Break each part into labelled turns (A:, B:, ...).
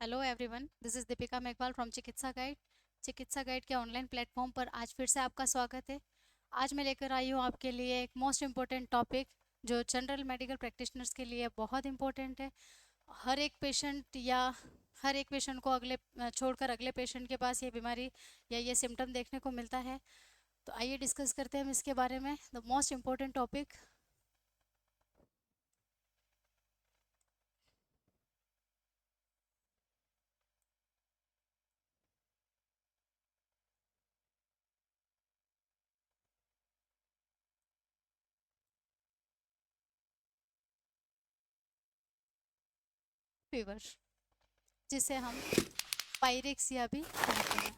A: Hello everyone, this is Deepika Meghwal from चिकित्सा guide. चिकित्सा guide के ऑनलाइन प्लेटफॉर्म पर आज फिर से आपका स्वागत है। आज मैं लेकर आई हूँ आपके लिए एक मोस्ट इम्पोर्टेंट टॉपिक जो जनरल मेडिकल प्रैक्टिशनर्स के लिए बहुत इम्पोर्टेंट है। हर एक पेशेंट या हर एक पेशेंट को छोड़कर अगले पेशेंट के पास ये बीमारी या ये सिम्टम देखने को मिलता है। तो आइए डिस्कस करते हैं हम इसके बारे में। The most important topic, fever, जिसे हम पायरेक्सिया भी कहते हैं।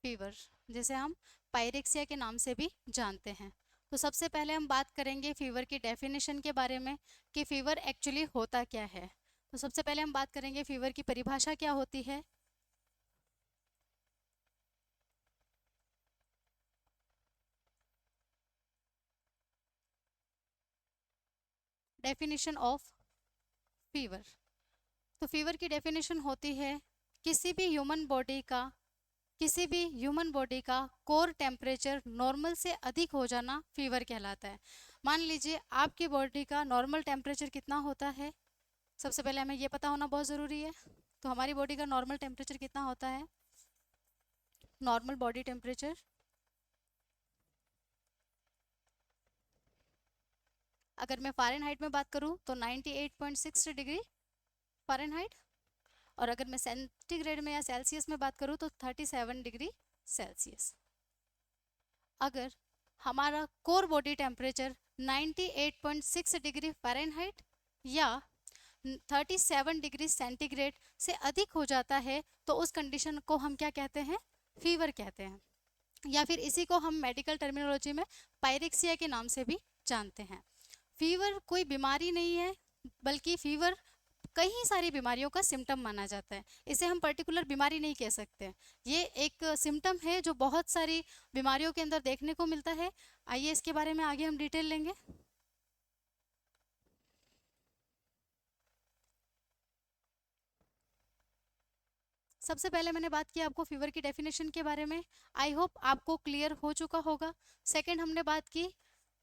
A: फीवर, जिसे हम पायरेक्सिया के नाम से भी जानते हैं। तो सबसे पहले हम बात करेंगे फीवर की डेफिनेशन के बारे में कि फीवर एक्चुअली होता क्या है। तो सबसे पहले हम बात करेंगे फीवर की परिभाषा क्या होती है। Definition of fever. तो फीवर की डेफिनेशन होती है किसी भी ह्यूमन बॉडी का किसी भी ह्यूमन बॉडी का कोर टेम्परेचर नॉर्मल से अधिक हो जाना फीवर कहलाता है। मान लीजिए आपकी बॉडी का नॉर्मल टेम्परेचर कितना होता है। सबसे पहले हमें ये पता होना बहुत ज़रूरी है। तो हमारी बॉडी का नॉर्मल टेम्परेचर कितना होता है। नॉर्मल बॉडी टेम्परेचर, अगर मैं फ़ारेनहाइट में बात करूँ तो 98.6 डिग्री फ़ारेनहाइट, और अगर मैं सेंटीग्रेड में या सेल्सियस में बात करूँ तो 37 डिग्री सेल्सियस। अगर हमारा core body temperature 98.6 degree Fahrenheit या 37 डिग्री सेंटीग्रेड से अधिक हो जाता है तो उस कंडीशन को हम क्या कहते हैं, फीवर कहते हैं, या फिर इसी को हम मेडिकल टर्मिनोलॉजी में पायरेक्सिया के नाम से भी जानते हैं। फीवर कोई बीमारी नहीं है, बल्कि फीवर कई सारी बीमारियों का सिम्टम माना जाता है। इसे हम पर्टिकुलर बीमारी नहीं कह सकते। ये एक सिम्टम है जो बहुत सारी बीमारियों के अंदर देखने को मिलता है। आइए इसके बारे में आगे हम डिटेल लेंगे। सबसे पहले मैंने बात की आपको फीवर की डेफिनेशन के बारे में। आई होप आपको क्लियर हो चुका होगा। सेकंड हमने बात की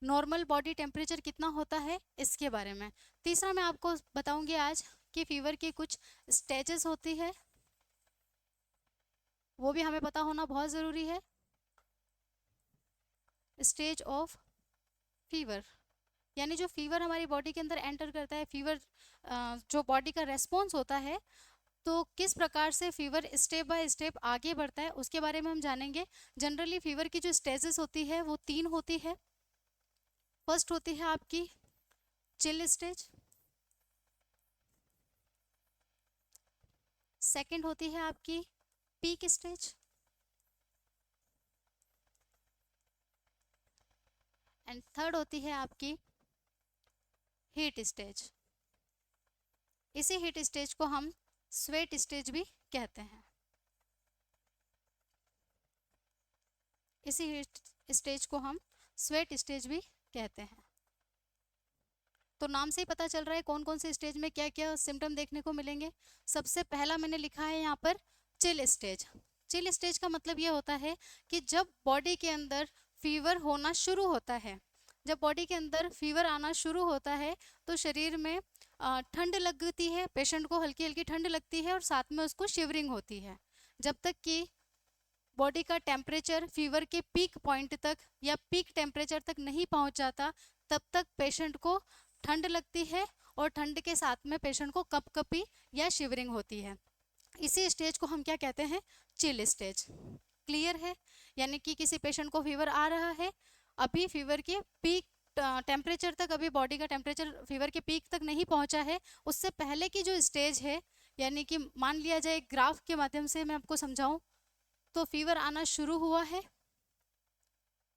A: नॉर्मल बॉडी टेम्परेचर कितना होता है, इसके बारे में। तीसरा मैं आपको बताऊंगी आज कि फीवर की कुछ स्टेजेस होती है, वो भी हमें पता होना बहुत ज़रूरी है। स्टेज ऑफ फीवर, यानी जो फीवर हमारी बॉडी के अंदर एंटर करता है, फीवर जो बॉडी का रेस्पॉन्स होता है, तो किस प्रकार से फीवर स्टेप बाय स्टेप आगे बढ़ता है उसके बारे में हम जानेंगे। जनरली फीवर की जो स्टेजेस होती है वो तीन होती है। फर्स्ट होती है आपकी चिल स्टेज, सेकंड होती है आपकी पीक स्टेज, एंड थर्ड होती है आपकी हीट स्टेज। इसी हीट स्टेज को हम स्वेट स्टेज भी कहते हैं। इसी हीट स्टेज को हम स्वेट स्टेज भी कहते हैं। तो नाम से ही पता चल रहा है कौन कौन से स्टेज में क्या क्या सिम्टम देखने को मिलेंगे। सबसे पहला मैंने लिखा है यहाँ पर चिल स्टेज। चिल स्टेज का मतलब ये होता है कि जब बॉडी के अंदर फीवर होना शुरू होता है, जब बॉडी के अंदर फीवर आना शुरू होता है तो शरीर में ठंड लगती है, पेशेंट को हल्की हल्की ठंड लगती है और साथ में उसको शिवरिंग होती है। जब तक कि बॉडी का टेम्परेचर फीवर के पीक पॉइंट तक या पीक टेम्परेचर तक नहीं पहुंच जाता, तब तक पेशेंट को ठंड लगती है और ठंड के साथ में पेशेंट को कपकपी या शिवरिंग होती है। इसी स्टेज को हम क्या कहते हैं, चिल स्टेज। क्लियर है। यानी कि किसी पेशेंट को फीवर आ रहा है, अभी फीवर के पीक टेम्परेचर तक, अभी बॉडी का टेम्परेचर फीवर के पीक तक नहीं पहुंचा है, उससे पहले की जो स्टेज है, यानी कि मान लिया जाए ग्राफ के माध्यम से मैं आपको समझाऊं, तो फीवर आना शुरू हुआ है,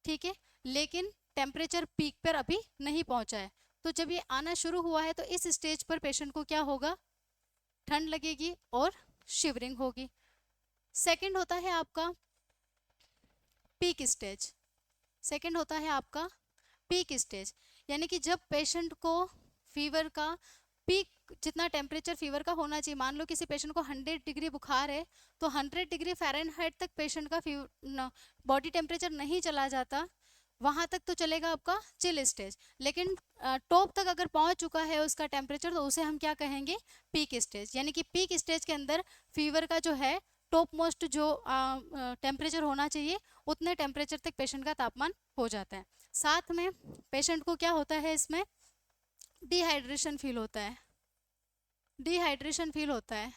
A: ठीक है, लेकिन टेम्परेचर पीक पर अभी नहीं पहुंचा है। तो जब ये आना शुरू हुआ है तो इस स्टेज पर पेशेंट को क्या होगा, ठंड लगेगी और शिवरिंग होगी। सेकंड होता है आपका पीक स्टेज। सेकंड होता है आपका पीक स्टेज, यानी कि जब पेशेंट को फीवर का पीक जितना टेम्परेचर फीवर का होना चाहिए, मान लो किसी पेशेंट को 100 डिग्री बुखार है तो 100 डिग्री फ़ारेनहाइट तक पेशेंट का बॉडी टेम्परेचर नहीं चला जाता, वहां तक तो चलेगा आपका चिल स्टेज। लेकिन टॉप तक अगर पहुंच चुका है उसका टेम्परेचर तो उसे हम क्या कहेंगे, पीक स्टेज। यानी कि पीक स्टेज के अंदर फीवर का जो है टॉप मोस्ट जो टेम्परेचर होना चाहिए उतने टेम्परेचर तक पेशेंट का तापमान हो जाता है। साथ में पेशेंट को क्या होता है, इसमें डिहाइड्रेशन फील होता है, डिहाइड्रेशन फील होता है,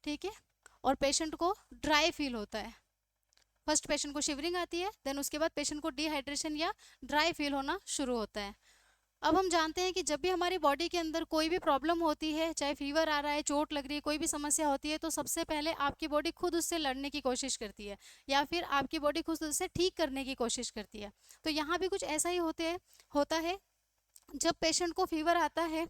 A: ठीक है। और पेशेंट को ड्राई फील होता है। फर्स्ट पेशेंट को शिवरिंग आती है, देन उसके बाद पेशेंट को डिहाइड्रेशन या ड्राई फील होना शुरू होता है। अब हम जानते हैं कि जब भी हमारी बॉडी के अंदर कोई भी प्रॉब्लम होती है, चाहे फीवर आ रहा है, चोट लग रही है, कोई भी समस्या होती है, तो सबसे पहले आपकी बॉडी खुद उससे लड़ने की कोशिश करती है या फिर आपकी बॉडी खुद उससे ठीक करने की कोशिश करती है। तो यहाँ भी कुछ ऐसा ही होता है। जब पेशेंट को फीवर आता है,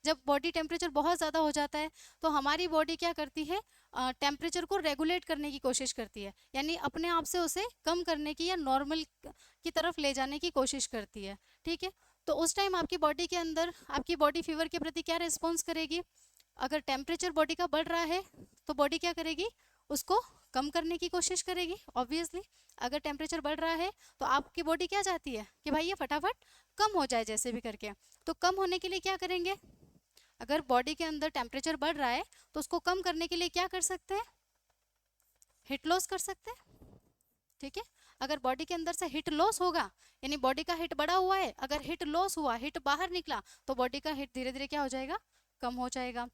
A: जब बॉडी टेम्परेचर बहुत ज़्यादा हो जाता है तो हमारी बॉडी क्या करती है, टेम्परेचर को रेगुलेट करने की कोशिश करती है, यानी अपने आप से उसे कम करने की या नॉर्मल की तरफ ले जाने की कोशिश करती है, ठीक है। तो उस टाइम आपकी बॉडी के अंदर आपकी बॉडी फीवर के प्रति क्या रिस्पॉन्स करेगी, अगर टेम्परेचर बॉडी का बढ़ रहा है तो बॉडी क्या करेगी, उसको कम करने की कोशिश करेगी ऑब्वियसली। अगर टेम्परेचर बढ़ रहा है तो आपकी बॉडी क्या चाहती है कि भाई ये फटाफट कम हो जाए जैसे भी करके। तो कम होने के लिए क्या करेंगे, अगर बॉडी के अंदर टेम्परेचर बढ़ रहा है तो उसको कम करने के लिए क्या कर सकते हैं, हीट लॉस कर सकते हैं, ठीक है। अगर बॉडी के अंदर से हीट लॉस होगा, यानी बॉडी का हीट बढ़ा हुआ है, अगर हीट लॉस हुआ, हीट बाहर निकला, तो बॉडी का हीट धीरे धीरे क्या हो जाएगा, कम हो जाएगा,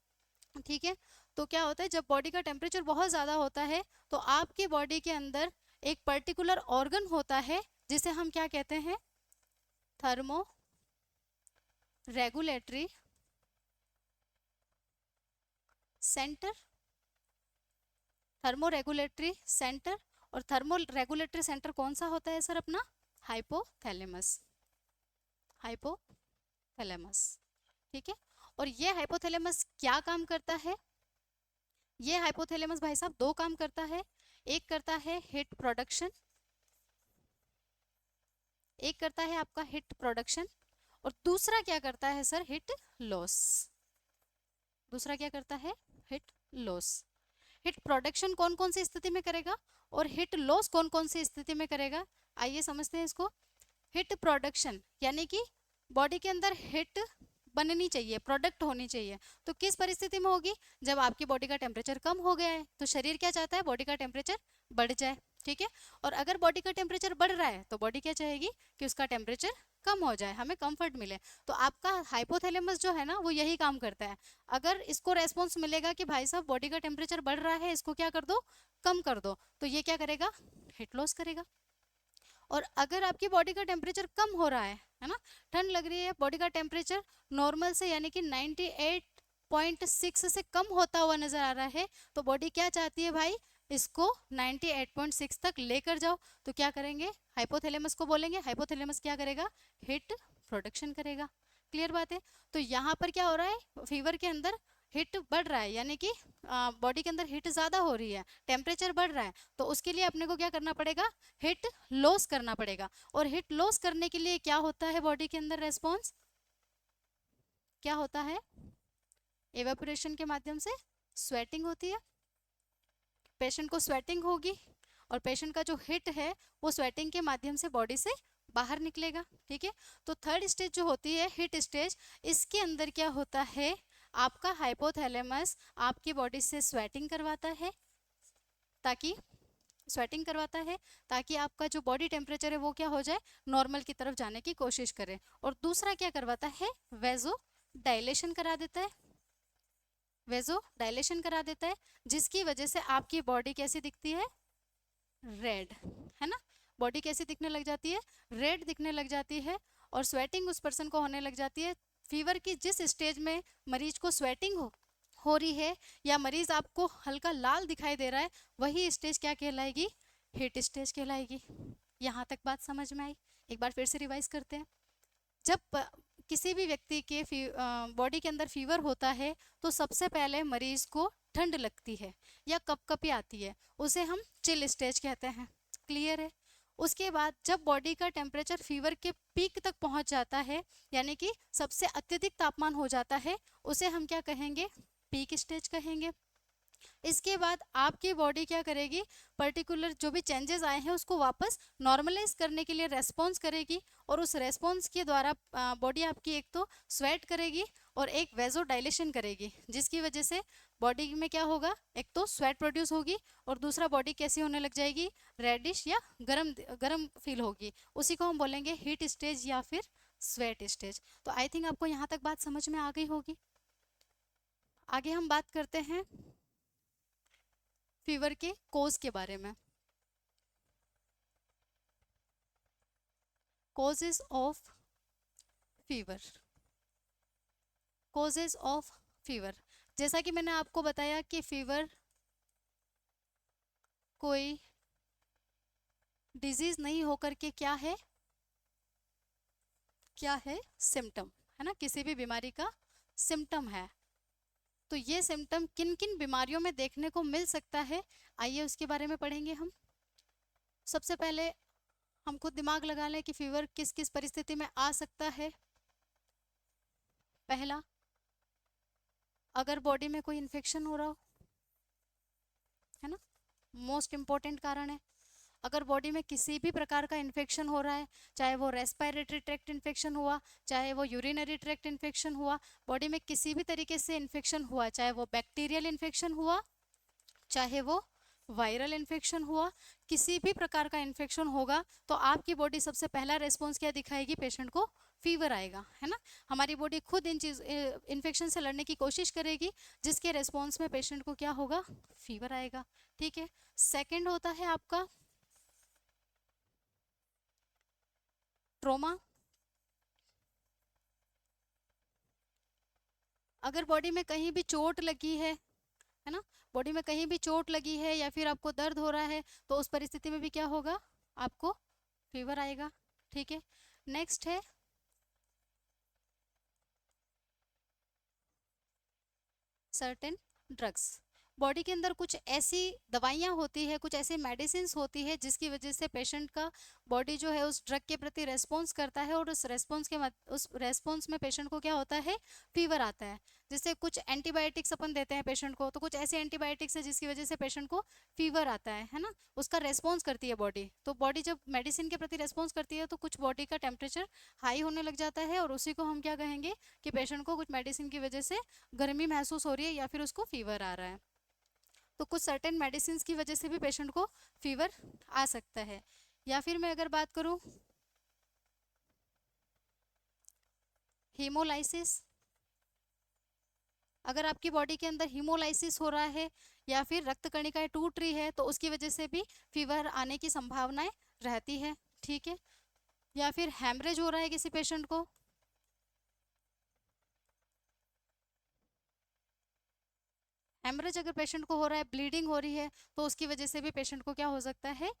A: ठीक है। तो क्या होता है, जब बॉडी का टेम्परेचर बहुत ज़्यादा होता है तो आपकी बॉडी के अंदर एक पर्टिकुलर ऑर्गन होता है जिसे हम क्या कहते हैं, thermo regulatory centre, thermo regulatory centre. और थर्मो रेगुलेटरी सेंटर कौन सा होता है सर, अपना हाइपोथैलेमस, हाइपोथैलेमस, ठीक है। और ये हाइपोथैलेमस क्या काम करता है, ये हाइपोथैलेमस भाई साहब दो काम करता है, एक करता है हीट प्रोडक्शन, एक करता है आपका हीट प्रोडक्शन, और दूसरा क्या करता है सर, हीट लॉस। दूसरा क्या करता है, हीट लॉस। हीट प्रोडक्शन कौन कौन सी स्थिति में करेगा और हीट लॉस कौन कौन सी स्थिति में करेगा, आइए समझते हैं इसको। हीट प्रोडक्शन यानी कि बॉडी के अंदर हीट बननी चाहिए, प्रोडक्ट होनी चाहिए, तो किस परिस्थिति में होगी, जब आपकी बॉडी का टेम्परेचर कम हो गया है तो शरीर क्या चाहता है, बॉडी का टेम्परेचर बढ़ जाए, ठीक है। और अगर बॉडी का टेम्परेचर बढ़ रहा है तो बॉडी क्या चाहेगी कि उसका टेम्परेचर कम हो जाए, हमें कंफर्ट मिले। तो आपका हाइपोथैलेमस जो है ना वो यही काम करता है। अगर इसको रेस्पॉन्स मिलेगा कि भाई साहब बॉडी का टेम्परेचर बढ़ रहा है, इसको क्या कर दो, कम कर दो, तो ये क्या करेगा, हीट लॉस करेगा। और अगर आपकी बॉडी का टेम्परेचर कम हो रहा है ना, ठंड लग रही है, बॉडी का टेम्परेचर नॉर्मल से यानी कि 98.6 से कम होता हुआ नजर आ रहा है, तो बॉडी क्या चाहती है भाई, इसको 98.6 तक लेकर जाओ। तो क्या करेंगे, हाइपोथैलेमस को बोलेंगे, हाइपोथैलेमस क्या करेगा, हीट प्रोडक्शन करेगा। क्लियर बात है। तो यहाँ पर क्या हो रहा है, फीवर के अंदर हीट बढ़ रहा है, यानी कि बॉडी के अंदर हीट ज़्यादा हो रही है, टेम्परेचर बढ़ रहा है, तो उसके लिए अपने को क्या करना पड़ेगा, हीट लॉस करना पड़ेगा। और हीट लॉस करने के लिए क्या होता है बॉडी के अंदर रेस्पॉन्स, क्या होता है, एवेपोरेशन के माध्यम से स्वेटिंग होती है, पेशेंट को स्वेटिंग होगी और पेशेंट का जो हीट है वो स्वेटिंग के माध्यम से बॉडी से बाहर निकलेगा, ठीक है। तो थर्ड स्टेज जो होती है हीट स्टेज, इसके अंदर क्या होता है, आपका हाइपोथैलेमस आपकी बॉडी से स्वेटिंग करवाता है, ताकि स्वेटिंग करवाता है ताकि आपका जो बॉडी टेम्परेचर है वो क्या हो जाए, नॉर्मल की तरफ जाने की कोशिश करे। और दूसरा क्या करवाता है, वेजो डायलेशन करा देता है, वेजो डायलेशन करा देता है, जिसकी वजह से आपकी बॉडी कैसी दिखती है, रेड, है ना, बॉडी कैसी दिखने लग जाती है, रेड दिखने लग जाती है। और स्वेटिंग उस पर्सन को होने लग जाती है, फीवर की जिस स्टेज में मरीज को स्वेटिंग हो रही है या मरीज आपको हल्का लाल दिखाई दे रहा है, वही स्टेज क्या कहलाएगी, हीट स्टेज कहलाएगी। यहाँ तक बात समझ में आई, एक बार फिर से रिवाइज करते हैं। जब किसी भी व्यक्ति के बॉडी के अंदर फीवर होता है तो सबसे पहले मरीज को ठंड लगती है या कपकपी आती है, उसे हम चिल स्टेज कहते हैं, क्लियर है। उसके बाद जब बॉडी का टेम्परेचर फीवर के पीक तक पहुंच जाता है, यानी कि सबसे अत्यधिक तापमान हो जाता है, उसे हम क्या कहेंगे, पीक स्टेज कहेंगे। इसके बाद आपकी बॉडी क्या करेगी, पर्टिकुलर जो भी चेंजेस आए हैं उसको वापस नॉर्मलाइज करने के लिए रेस्पॉन्स करेगी, और उस रेस्पॉन्स के द्वारा बॉडी आपकी एक तो स्वेट करेगी और एक वेजो डायलेशन करेगी, जिसकी वजह से बॉडी में क्या होगा, एक तो स्वेट प्रोड्यूस होगी और दूसरा बॉडी कैसी होने लग जाएगी, रेडिश या गरम गरम फील होगी। उसी को हम बोलेंगे हीट स्टेज या फिर स्वेट स्टेज। तो आई थिंक आपको यहाँ तक बात समझ में आ गई होगी। आगे हम बात करते हैं फीवर के कोज के बारे में। Causes of fever, causes of fever, जैसा कि मैंने आपको बताया कि फीवर कोई डिजीज नहीं होकर के क्या है, क्या है, सिम्टम है ना, किसी भी बीमारी का सिम्टम है। तो ये सिम्टम किन किन बीमारियों में देखने को मिल सकता है, आइए उसके बारे में पढ़ेंगे हम। सबसे पहले हम खुद दिमाग लगा लें कि फीवर किस किस परिस्थिति में आ सकता है। पहला, अगर बॉडी में कोई इन्फेक्शन हो रहा हो, है ना, मोस्ट इंपॉर्टेंट कारण है। अगर बॉडी में किसी भी प्रकार का इन्फेक्शन हो रहा है, चाहे वो रेस्पिरेटरी ट्रैक्ट इन्फेक्शन हुआ, चाहे वो यूरिनरी ट्रैक्ट इन्फेक्शन हुआ, बॉडी में किसी भी तरीके से इन्फेक्शन हुआ, चाहे वो बैक्टीरियल इन्फेक्शन हुआ, चाहे वो वायरल इन्फेक्शन हुआ, किसी भी प्रकार का इन्फेक्शन होगा, तो आपकी बॉडी सबसे पहला रेस्पॉन्स क्या दिखाएगी, पेशेंट को फीवर आएगा, है ना। हमारी बॉडी खुद इन्फेक्शन से लड़ने की कोशिश करेगी, जिसके रेस्पॉन्स में पेशेंट को क्या होगा, फीवर आएगा। ठीक है। सेकेंड होता है आपका ट्रोमा। अगर बॉडी में कहीं भी चोट लगी है ना, बॉडी में कहीं भी चोट लगी है या फिर आपको दर्द हो रहा है, तो उस परिस्थिति में भी क्या होगा, आपको फीवर आएगा। ठीक है। नेक्स्ट है सर्टेन ड्रग्स। बॉडी के अंदर कुछ ऐसी दवाइयाँ होती है, कुछ ऐसी मेडिसिन होती है, जिसकी वजह से पेशेंट का बॉडी जो है उस ड्रग के प्रति रेस्पॉन्स करता है, और उस रेस्पॉन्स में पेशेंट को क्या होता है, फीवर आता है। जैसे कुछ एंटीबायोटिक्स अपन देते हैं पेशेंट को, तो कुछ ऐसे एंटीबायोटिक्स है जिसकी वजह से पेशेंट को फीवर आता है ना, उसका रेस्पॉन्स करती है बॉडी। तो बॉडी जब मेडिसिन के प्रति रेस्पॉन्स करती है, तो कुछ बॉडी का टेम्परेचर हाई होने लग जाता है, और उसी को हम क्या कहेंगे कि पेशेंट को कुछ मेडिसिन की वजह से गर्मी महसूस हो रही है या फिर उसको फीवर आ रहा है। तो कुछ सर्टेन मेडिसिन की वजह से भी पेशेंट को फीवर आ सकता है। या फिर मैं अगर बात करूं हीमोलाइसिस, अगर आपकी बॉडी के अंदर हीमोलाइसिस हो रहा है या फिर रक्त कणिकाएं टूट रही है, तो उसकी वजह से भी फीवर आने की संभावनाएं रहती है। ठीक है। या फिर हैमरेज हो रहा है किसी पेशेंट को, हेमरेज अगर पेशेंट को हो रहा है, ब्लीडिंग हो रही है, तो उसकी वजह से भी पेशेंट को क्या हो सकता है,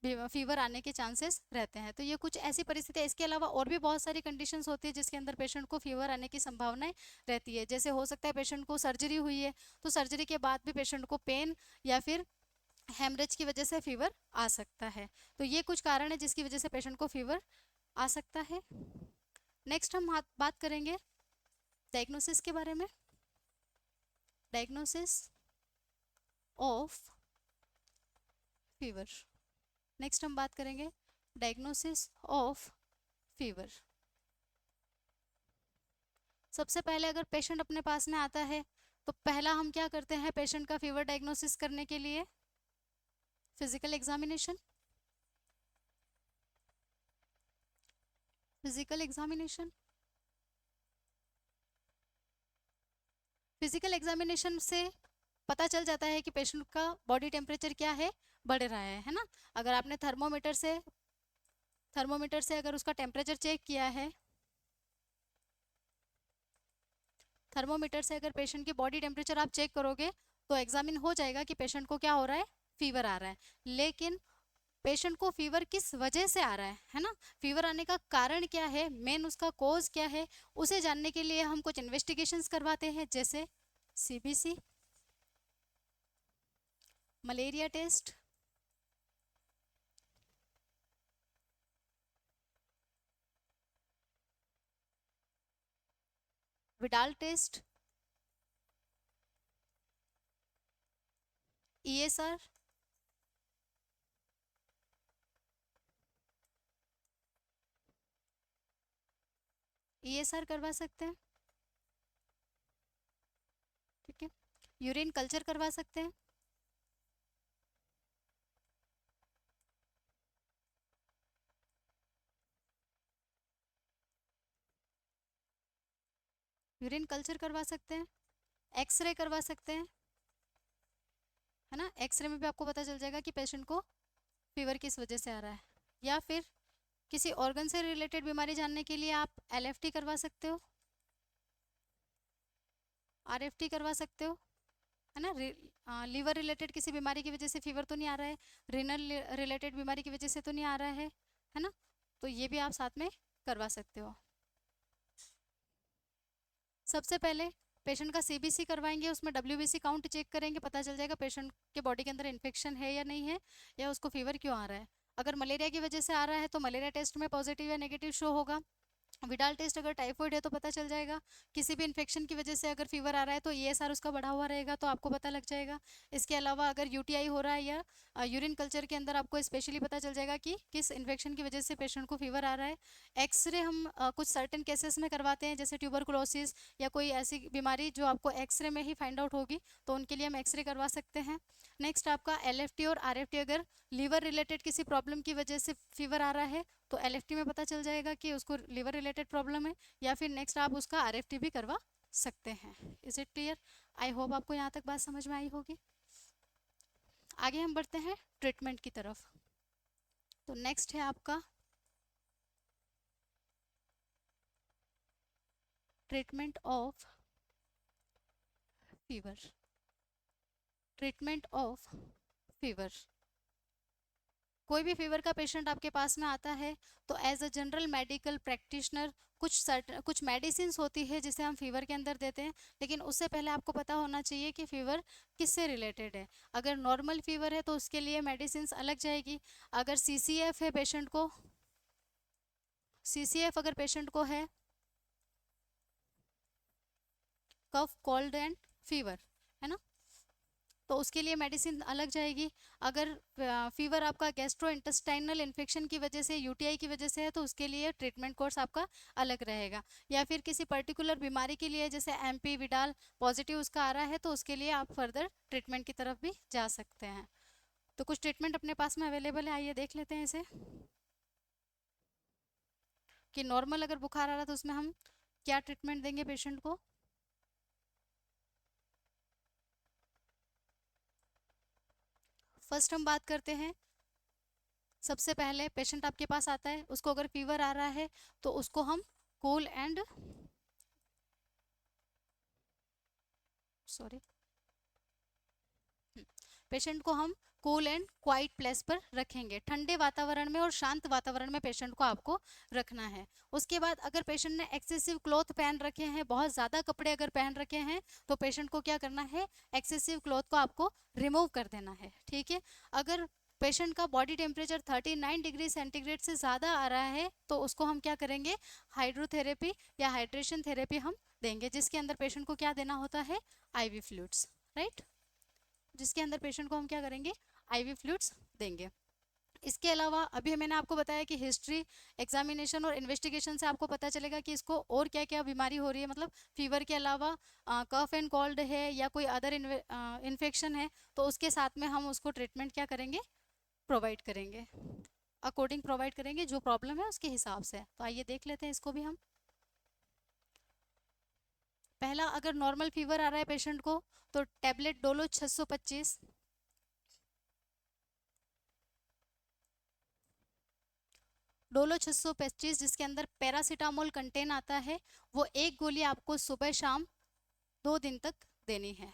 A: फीवर आने के चांसेस रहते हैं। तो ये कुछ ऐसी परिस्थिति है। इसके अलावा और भी बहुत सारी कंडीशंस होती है जिसके अंदर पेशेंट को फीवर आने की संभावनाएं रहती है। जैसे हो सकता है पेशेंट को सर्जरी हुई है, तो सर्जरी के बाद भी पेशेंट को पेन या फिर हेमरेज की वजह से फीवर आ सकता है। तो ये कुछ कारण है जिसकी वजह से पेशेंट को फीवर आ सकता है। नेक्स्ट हम बात करेंगे डायग्नोसिस के बारे में। Diagnosis of fever. नेक्स्ट हम बात करेंगे डायग्नोसिस ऑफ फीवर। सबसे पहले अगर पेशेंट अपने पास में आता है, तो पहला हम क्या करते हैं पेशेंट का फीवर डायग्नोसिस करने के लिए, physical examination. Physical examination, physical examination से पता चल जाता है कि पेशेंट का बॉडी टेम्परेचर क्या है, बढ़ रहा है ना। अगर आपने थर्मोमीटर से अगर उसका टेम्परेचर चेक किया है, थर्मोमीटर से अगर पेशेंट की बॉडी टेम्परेचर आप चेक करोगे, तो एग्जामिन हो जाएगा कि पेशेंट को क्या हो रहा है, फीवर आ रहा है। लेकिन पेशेंट को फीवर किस वजह से आ रहा है ना, फीवर आने का कारण क्या है, मेन उसका कॉज क्या है, उसे जानने के लिए हम कुछ इन्वेस्टिगेशंस करवाते हैं, जैसे CBC, malaria test, Widal test, ESR, ESR करवा सकते हैं, ठीक है। यूरिन कल्चर करवा सकते हैं, यूरिन कल्चर करवा सकते हैं, एक्सरे करवा सकते हैं, है ना। एक्सरे में भी आपको पता चल जाएगा कि पेशेंट को फीवर किस वजह से आ रहा है। या फिर किसी ऑर्गन से रिलेटेड बीमारी जानने के लिए आप LFT करवा सकते हो, RFT करवा सकते हो, है ना। लीवर रिलेटेड किसी बीमारी की वजह से फीवर तो नहीं आ रहा है, रिनल रिलेटेड बीमारी की वजह से तो नहीं आ रहा है ना। तो ये भी आप साथ में करवा सकते हो। सबसे पहले पेशेंट का CBC करवाएंगे, उसमें WBC काउंट चेक करेंगे, पता चल जाएगा पेशेंट के बॉडी के अंदर इन्फेक्शन है या नहीं है, या उसको फीवर क्यों आ रहा है। अगर मलेरिया की वजह से आ रहा है तो मलेरिया टेस्ट में पॉजिटिव या नेगेटिव शो होगा। विडाल टेस्ट अगर टाइफॉइड है तो पता चल जाएगा। किसी भी इन्फेक्शन की वजह से अगर फीवर आ रहा है तो ESR उसका बढ़ा हुआ रहेगा, तो आपको पता लग जाएगा। इसके अलावा अगर UTI हो रहा है या यूरिन कल्चर के अंदर आपको स्पेशली पता चल जाएगा कि किस इन्फेक्शन की वजह से पेशेंट को फीवर आ रहा है। एक्सरे हम कुछ सर्टेन केसेस में करवाते हैं, जैसे ट्यूबरकुलोसिस या कोई ऐसी बीमारी जो आपको एक्सरे में ही फाइंड आउट होगी, तो उनके लिए हम एक्सरे करवा सकते हैं। नेक्स्ट आपका LFT और RFT, अगर लीवर रिलेटेड किसी प्रॉब्लम की वजह से फीवर आ रहा है तो LFT में पता चल जाएगा कि उसको लीवर रिलेटेड प्रॉब्लम है, या फिर नेक्स्ट आप उसका RFT भी करवा सकते हैं। Is it clear? I hope आपको यहाँ तक बात समझ में आई होगी। आगे हम बढ़ते हैं ट्रीटमेंट की तरफ। तो नेक्स्ट है आपका treatment of fever. Treatment of fever, कोई भी फीवर का पेशेंट आपके पास में आता है तो as a general medical practitioner कुछ मेडिसिन होती है जिसे हम फीवर के अंदर देते हैं, लेकिन उससे पहले आपको पता होना चाहिए कि फीवर किससे रिलेटेड है। अगर नॉर्मल फीवर है तो उसके लिए मेडिसिन अलग जाएगी। अगर CCF है पेशेंट को, CCF अगर पेशेंट को है, कफ कोल्ड एंड फीवर, है ना, तो उसके लिए मेडिसिन अलग जाएगी। अगर फीवर आपका गैस्ट्रो इंटेस्टाइनल इन्फेक्शन की वजह से, UTI की वजह से है, तो उसके लिए ट्रीटमेंट कोर्स आपका अलग रहेगा। या फिर किसी पर्टिकुलर बीमारी के लिए, जैसे MP विडाल पॉजिटिव उसका आ रहा है, तो उसके लिए आप फर्दर ट्रीटमेंट की तरफ भी जा सकते हैं। तो कुछ ट्रीटमेंट अपने पास में अवेलेबल है, आइए देख लेते हैं इसे। कि नॉर्मल अगर बुखार आ रहा है तो उसमें हम क्या ट्रीटमेंट देंगे पेशेंट को। फर्स्ट हम बात करते हैं, सबसे पहले पेशेंट आपके पास आता है, उसको अगर फीवर आ रहा है तो उसको हम कूल एंड पेशेंट को हम कूल एंड क्वाइट प्लेस पर रखेंगे, ठंडे वातावरण में और शांत वातावरण में पेशेंट को आपको रखना है। उसके बाद अगर पेशेंट ने एक्सेसिव क्लॉथ पहन रखे हैं, बहुत ज़्यादा कपड़े अगर पहन रखे हैं, तो पेशेंट को क्या करना है, एक्सेसिव क्लॉथ को आपको रिमूव कर देना है, ठीक है। अगर पेशेंट का बॉडी टेम्परेचर 39 डिग्री सेंटीग्रेड से ज़्यादा आ रहा है तो उसको हम क्या करेंगे, हाइड्रोथेरेपी या हाइड्रेशन थेरेपी हम देंगे, जिसके अंदर पेशेंट को क्या देना होता है, IV फ्लूइड्स, राइट। जिसके अंदर पेशेंट को हम क्या करेंगे, IV फ्लूइड्स देंगे। इसके अलावा अभी मैंने आपको बताया कि हिस्ट्री, एग्जामिनेशन और इन्वेस्टिगेशन से आपको पता चलेगा कि इसको और क्या क्या बीमारी हो रही है, मतलब फीवर के अलावा कफ एंड कोल्ड है या कोई अदर इन्फेक्शन है, तो उसके साथ में हम उसको ट्रीटमेंट क्या करेंगे, प्रोवाइड करेंगे, अकॉर्डिंग प्रोवाइड करेंगे, जो प्रॉब्लम है उसके हिसाब से। तो आइए देख लेते हैं इसको भी हम। पहला, अगर नॉर्मल फीवर आ रहा है पेशेंट को तो टैबलेट डोलो 625, डोलो 625 जिसके अंदर पैरासीटामोल कंटेन आता है, वो एक गोली आपको सुबह शाम 2 दिन तक देनी है।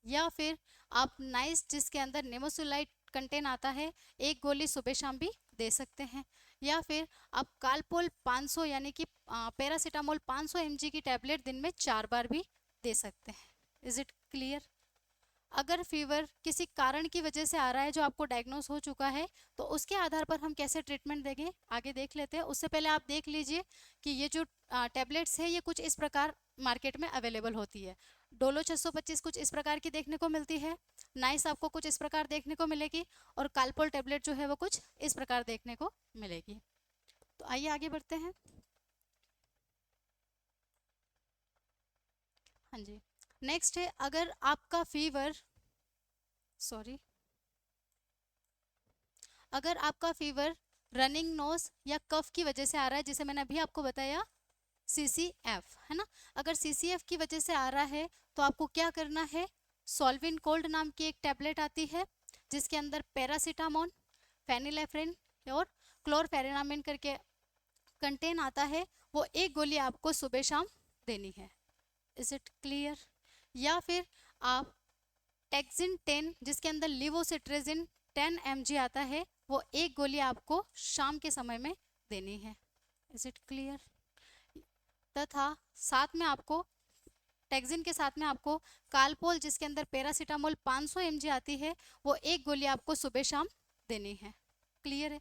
A: या फिर आप नाइस जिसके अंदर नेमोसुलाइट कंटेन आता है, एक गोली सुबह शाम भी दे सकते हैं। या फिर आप कालपोल 500 यानी कि पैरासीटामोल 500 mg की टैबलेट दिन में 4 बार भी दे सकते हैं। Is it clear? अगर फीवर किसी कारण की वजह से आ रहा है जो आपको डायग्नोस हो चुका है, तो उसके आधार पर हम कैसे ट्रीटमेंट देंगे आगे देख लेते हैं। उससे पहले आप देख लीजिए कि ये जो टैबलेट्स है ये कुछ इस प्रकार मार्केट में अवेलेबल होती है। डोलो 625 कुछ इस प्रकार की देखने को मिलती है, नाइस आपको कुछ इस प्रकार देखने को मिलेगी, और कालपोल टैबलेट जो है वो कुछ इस प्रकार देखने को मिलेगी। तो आइए आगे बढ़ते हैं। हाँ जी, नेक्स्ट है, अगर आपका फीवर सॉरी अगर आपका फीवर रनिंग नोज या कफ की वजह से आ रहा है, जिसे मैंने अभी आपको बताया CCF है ना, अगर CCF की वजह से आ रहा है तो आपको क्या करना है, सॉल्विन कोल्ड नाम की एक टैबलेट आती है जिसके अंदर पैरासीटामोल, फेनिलेफ्रिन और क्लोरफेरेनामिन करके कंटेन आता है, वो एक गोली आपको सुबह शाम देनी है। Is it clear? या फिर आप टेक्जिन 10 जिसके अंदर लिवोसिट्रेजिन 10 mg आता है, वो एक गोली आपको शाम के समय में देनी है। Is it clear? तथा साथ में आपको टेक्जिन के साथ में आपको कालपोल जिसके अंदर पैरासीटामोल 500 mg आती है, वो एक गोली आपको सुबह शाम देनी है। क्लियर है?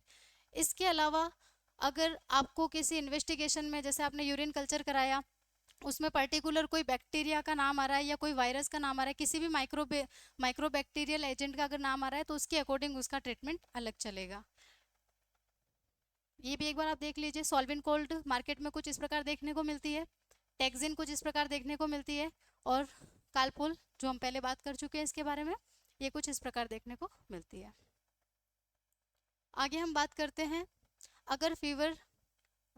A: इसके अलावा अगर आपको किसी इन्वेस्टिगेशन में, जैसे आपने यूरिन कल्चर कराया, उसमें पर्टिकुलर कोई बैक्टीरिया का नाम आ रहा है या कोई वायरस का नाम आ रहा है, किसी भी माइक्रोबैक्टीरियल एजेंट का अगर नाम आ रहा है, तो उसके अकॉर्डिंग उसका ट्रीटमेंट अलग चलेगा। ये भी एक बार आप देख लीजिए। सॉल्विन कोल्ड मार्केट में कुछ इस प्रकार देखने को मिलती है, टेक्जिन कुछ इस प्रकार देखने को मिलती है, और कालपोल जो हम पहले बात कर चुके हैं इसके बारे में, ये कुछ इस प्रकार देखने को मिलती है। आगे हम बात करते हैं, अगर फीवर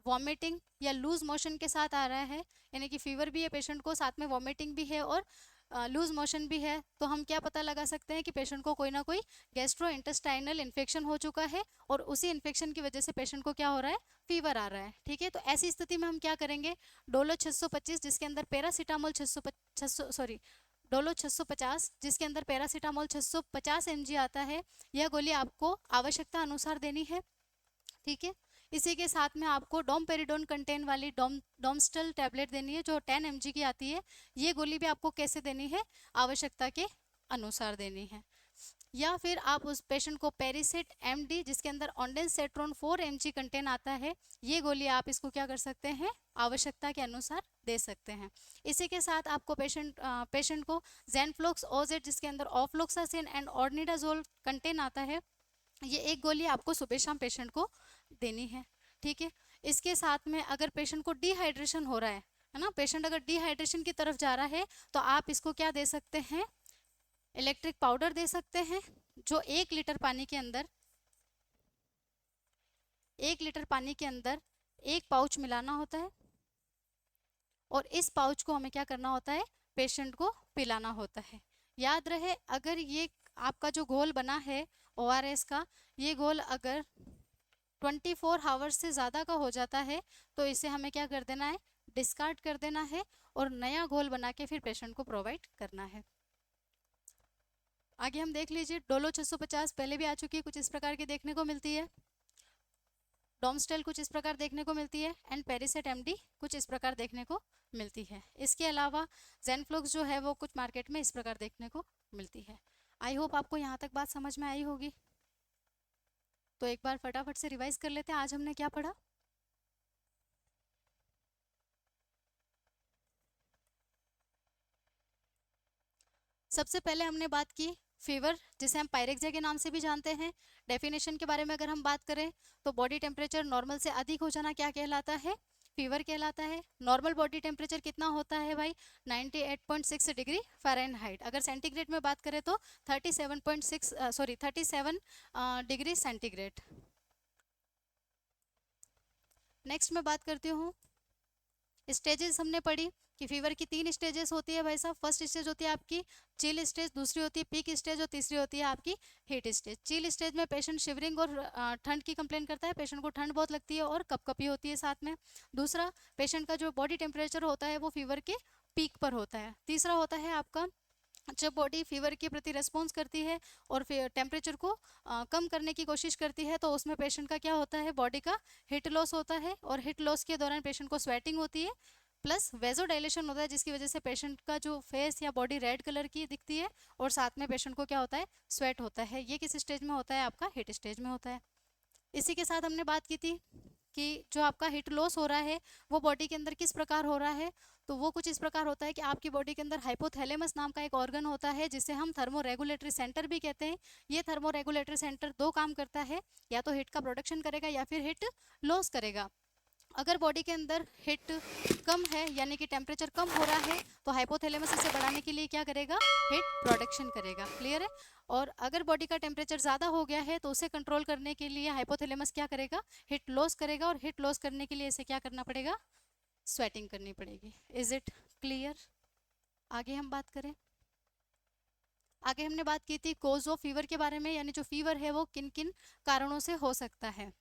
A: वॉमिटिंग या लूज मोशन के साथ आ रहा है, यानी कि फीवर भी है पेशेंट को, साथ में वॉमिटिंग भी है और लूज मोशन भी है, तो हम क्या पता लगा सकते हैं कि पेशेंट को कोई ना कोई गैस्ट्रो इंटेस्टाइनल इन्फेक्शन हो चुका है, और उसी इन्फेक्शन की वजह से पेशेंट को क्या हो रहा है, फीवर आ रहा है। ठीक है, तो ऐसी स्थिति में हम क्या करेंगे, डोलो 625 जिसके अंदर पैरासीटामोल 600 सॉरी डोलो 650 जिसके अंदर पैरासीटामोल 650 mg आता है, यह गोली आपको आवश्यकता अनुसार देनी है। ठीक है, इसी के साथ में आपको डोमपेरिडोन कंटेन वाली डोमस्टल टैबलेट देनी है जो 10 mg की आती है, ये गोली भी आपको कैसे देनी है, आवश्यकता के अनुसार देनी है। या फिर आप उस पेशेंट को पेरिसेट MD जिसके अंदर ऑन्डेनसेट्रोन 4 mg कंटेन आता है, ये गोली आप इसको क्या कर सकते हैं, आवश्यकता के अनुसार दे सकते हैं। इसी के साथ आपको पेशेंट को ज़ेनफ्लॉक्स OZ जिसके अंदर ऑफ्लोक्सासिन एंड ऑर्निडाजोल कंटेन आता है, ये एक गोली आपको सुबह शाम पेशेंट को देनी है। ठीक है, इसके साथ में अगर पेशेंट को डिहाइड्रेशन हो रहा है ना, पेशेंट अगर डिहाइड्रेशन की तरफ जा रहा है, तो आप इसको क्या दे सकते हैं, इलेक्ट्रिक पाउडर दे सकते हैं, जो 1 लीटर पानी के अंदर 1 पाउच मिलाना होता है, और इस पाउच को हमें क्या करना होता है, पेशेंट को पिलाना होता है। याद रहे, अगर ये आपका जो घोल बना है ORS का, ये घोल अगर 24 आवर्स से ज़्यादा का हो जाता है, तो इसे हमें क्या कर देना है, डिस्कार्ड कर देना है, और नया घोल बना के फिर पेशेंट को प्रोवाइड करना है। आगे हम देख लीजिए, डोलो 650 पहले भी आ चुकी है, कुछ इस प्रकार की देखने को मिलती है, डोमस्टेल कुछ इस प्रकार देखने को मिलती है, एंड पेरिसेट MD कुछ इस प्रकार देखने को मिलती है। इसके अलावा ज़ेनफ्लॉक्स जो है वो कुछ मार्केट में इस प्रकार देखने को मिलती है। आई होप आपको यहाँ तक बात समझ में आई होगी। तो एक बार फटाफट से रिवाइज कर लेते हैं, आज हमने क्या पढ़ा। सबसे पहले हमने बात की फीवर, जिसे हम पायरेक्सिया के नाम से भी जानते हैं। डेफिनेशन के बारे में अगर हम बात करें, तो बॉडी टेम्परेचर नॉर्मल से अधिक हो जाना क्या कहलाता है, फीवर कहलाता है। नॉर्मल बॉडी टेम्परेचर कितना होता है भाई, 98.6 डिग्री फ़ारेनहाइट। अगर सेंटीग्रेड में बात करें तो 37 डिग्री सेंटीग्रेड। नेक्स्ट मैं बात करती हूँ, स्टेजेस हमने पढ़ी कि फीवर की 3 स्टेजेस होती है भाई साहब। फर्स्ट स्टेज होती है आपकी चिल स्टेज, दूसरी होती है पीक स्टेज, और तीसरी होती है आपकी हीट स्टेज। चिल स्टेज में पेशेंट शिवरिंग और ठंड की कंप्लेन करता है, पेशेंट को ठंड बहुत लगती है और कपकपी होती है साथ में। दूसरा, पेशेंट का जो बॉडी टेम्परेचर होता है वो फीवर के पीक पर होता है। तीसरा होता है आपका, जब बॉडी फीवर के प्रति रेस्पॉन्स करती है और फिर टेम्परेचर को कम करने की कोशिश करती है, तो उसमें पेशेंट का क्या होता है, बॉडी का हीट लॉस होता है, और हीट लॉस के दौरान पेशेंट को स्वेटिंग होती है, प्लस वेजोडाइलेशन होता है जिसकी वजह से पेशेंट का जो फेस या बॉडी रेड कलर की दिखती है, और साथ में पेशेंट को क्या होता है, स्वेट होता है। ये किस स्टेज में होता है, आपका हीट स्टेज में होता है। इसी के साथ हमने बात की थी कि जो आपका हीट लॉस हो रहा है वो बॉडी के अंदर किस प्रकार हो रहा है। तो वो कुछ इस प्रकार होता है कि आपकी बॉडी के अंदर हाइपोथैलेमस नाम का एक ऑर्गन होता है जिसे हम थर्मो रेगुलेटरी सेंटर भी कहते हैं। ये थर्मो रेगुलेटरी सेंटर दो काम करता है, या तो हीट का प्रोडक्शन करेगा या फिर हीट लॉस करेगा। अगर बॉडी के अंदर हीट कम है यानी कि टेम्परेचर कम हो रहा है तो हाइपोथैलेमस इसे बढ़ाने के लिए क्या करेगा, हीट प्रोडक्शन करेगा। क्लियर है। और अगर बॉडी का टेम्परेचर ज़्यादा हो गया है तो उसे कंट्रोल करने के लिए हाइपोथैलेमस क्या करेगा, हीट लॉस करेगा, और हीट लॉस करने के लिए इसे क्या करना पड़ेगा, स्वेटिंग करनी पड़ेगी। Is it clear. आगे हम बात करें। आगे हमने बात की थी कोज ऑफ फीवर के बारे में, यानी जो फीवर है वो किन किन कारणों से हो सकता है।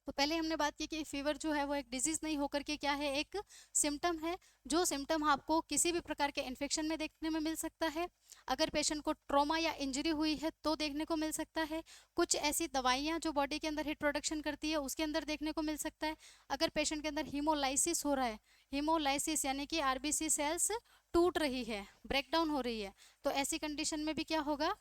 A: तो पहले हमने बात की कि फीवर जो है वो एक डिजीज नहीं होकर के क्या है, एक सिम्टम है। जो सिम्टम आपको किसी भी प्रकार के इन्फेक्शन में देखने में मिल सकता है। अगर पेशेंट को ट्रॉमा या इंजरी हुई है तो देखने को मिल सकता है। कुछ ऐसी दवाइयाँ जो बॉडी के अंदर हीट प्रोडक्शन करती है उसके अंदर देखने को मिल सकता है। अगर पेशेंट के अंदर हीमोलाइसिस हो रहा है, हीमोलाइसिस यानी कि आरबीसी सेल्स टूट रही है, ब्रेकडाउन हो रही है, तो ऐसी कंडीशन में भी क्या होगा,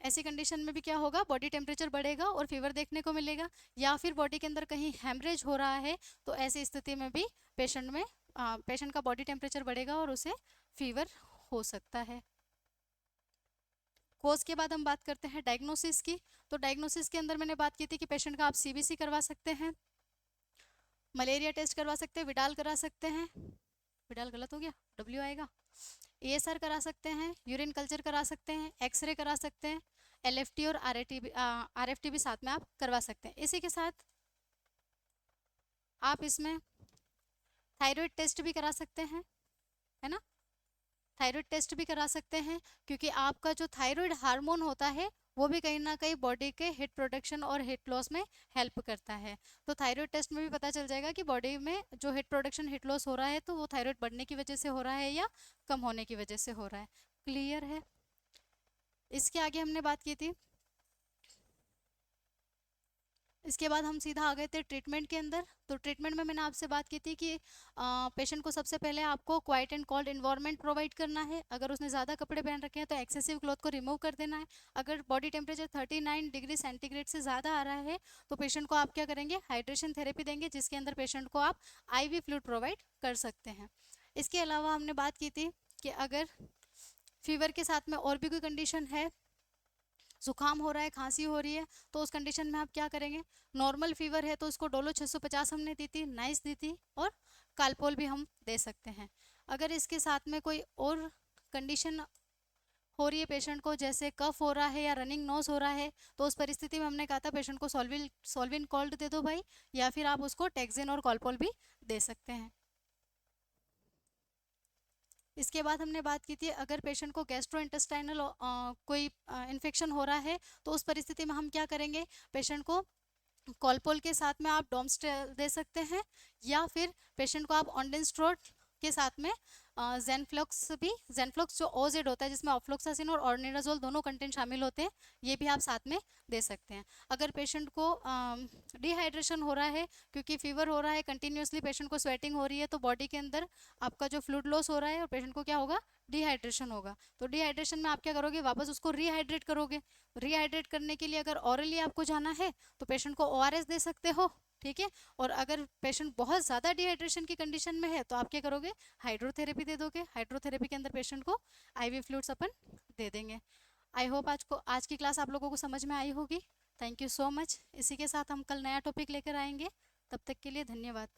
A: ऐसी कंडीशन में भी क्या होगा, बॉडी टेम्परेचर बढ़ेगा और फीवर देखने को मिलेगा। या फिर बॉडी के अंदर कहीं हेमरेज हो रहा है तो ऐसी स्थिति में भी पेशेंट का बॉडी टेम्परेचर बढ़ेगा और उसे फीवर हो सकता है। कोज के बाद हम बात करते हैं डायग्नोसिस की। तो डायग्नोसिस के अंदर मैंने बात की थी कि पेशेंट का आप सीबीसी करवा सकते हैं, मलेरिया टेस्ट करवा सकते हैं, विडाल करा सकते हैं, विडाल गलत हो गया, डब्ल्यू आएगा, एएसआर करा सकते हैं, यूरिन कल्चर करा सकते हैं, एक्सरे करा सकते हैं, एलएफटी और आरएफटी भी साथ में आप करवा सकते हैं। इसी के साथ आप इसमें थायराइड टेस्ट भी करा सकते हैं, है ना, थायराइड टेस्ट भी करा सकते हैं, क्योंकि आपका जो थायराइड हार्मोन होता है वो भी कहीं ना कहीं बॉडी के हीट प्रोडक्शन और हीट लॉस में हेल्प करता है। तो थायराइड टेस्ट में भी पता चल जाएगा कि बॉडी में जो हीट प्रोडक्शन हीट लॉस हो रहा है तो वो थायराइड बढ़ने की वजह से हो रहा है या कम होने की वजह से हो रहा है। क्लियर है। इसके आगे हमने बात की थी, इसके बाद हम सीधा आ गए थे ट्रीटमेंट के अंदर। तो ट्रीटमेंट में मैंने आपसे बात की थी कि पेशेंट को सबसे पहले आपको quiet and cold environment provide करना है। अगर उसने ज़्यादा कपड़े पहन रखे हैं तो एक्सेसिव क्लॉथ को रिमूव कर देना है। अगर बॉडी टेम्परेचर 39 डिग्री सेंटीग्रेड से ज़्यादा आ रहा है तो पेशेंट को आप क्या करेंगे, हाइड्रेशन थेरेपी देंगे, जिसके अंदर पेशेंट को आप IV फ्लूइड प्रोवाइड कर सकते हैं। इसके अलावा हमने बात की थी कि अगर फीवर के साथ में और भी कोई कंडीशन है, जुकाम हो रहा है, खांसी हो रही है, तो उस कंडीशन में आप क्या करेंगे, नॉर्मल फीवर है तो उसको डोलो 650 हमने दी थी, नाइस दी थी, और कालपोल भी हम दे सकते हैं। अगर इसके साथ में कोई और कंडीशन हो रही है पेशेंट को, जैसे कफ हो रहा है या रनिंग नोज हो रहा है, तो उस परिस्थिति में हमने कहा था पेशेंट को सॉल्विन कोल्ड दे दो भाई, या फिर आप उसको टेक्जिन और कॉलपोल भी दे सकते हैं। इसके बाद हमने बात की थी अगर पेशेंट को गैस्ट्रोइंटेस्टाइनल कोई इन्फेक्शन हो रहा है तो उस परिस्थिति में हम क्या करेंगे, पेशेंट को कॉलपोल के साथ में आप डोमस्टेल दे सकते हैं, या फिर पेशेंट को आप ऑन्डेंस्ट्रोट के साथ में जेनफ्लॉक्स जो ओजेड होता है जिसमें ऑफ्लोक्सासिन और ऑर्निडाजोल दोनों कंटेंट शामिल होते हैं, ये भी आप साथ में दे सकते हैं। अगर पेशेंट को डिहाइड्रेशन हो रहा है, क्योंकि फीवर हो रहा है कंटिन्यूसली, पेशेंट को स्वेटिंग हो रही है, तो बॉडी के अंदर आपका जो फ्लूइड लॉस हो रहा है और पेशेंट को क्या होगा, डिहाइड्रेशन होगा। तो डिहाइड्रेशन में आप क्या करोगे, वापस उसको रिहाइड्रेट करोगे। रिहाइड्रेट करने के लिए अगर ऑरली आपको जाना है तो पेशेंट को ORS दे सकते हो, ठीक है। और अगर पेशेंट बहुत ज़्यादा डिहाइड्रेशन की कंडीशन में है तो आप क्या करोगे, हाइड्रोथेरेपी दे दोगे। हाइड्रोथेरेपी के अंदर पेशेंट को IV फ्लूइड्स अपन दे देंगे। आई होप आज की क्लास आप लोगों को समझ में आई होगी। Thank you so much. इसी के साथ हम कल नया टॉपिक लेकर आएंगे, तब तक के लिए धन्यवाद।